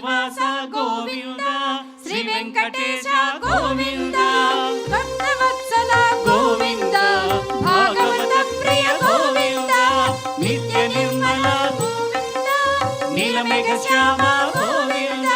Srinivasa Govinda Shri Venkatesha Govinda Bhaktavatsala Govinda Bhagavata Priya Govinda Nithya Nirmala Govinda నీలమేఘ Shyama Govinda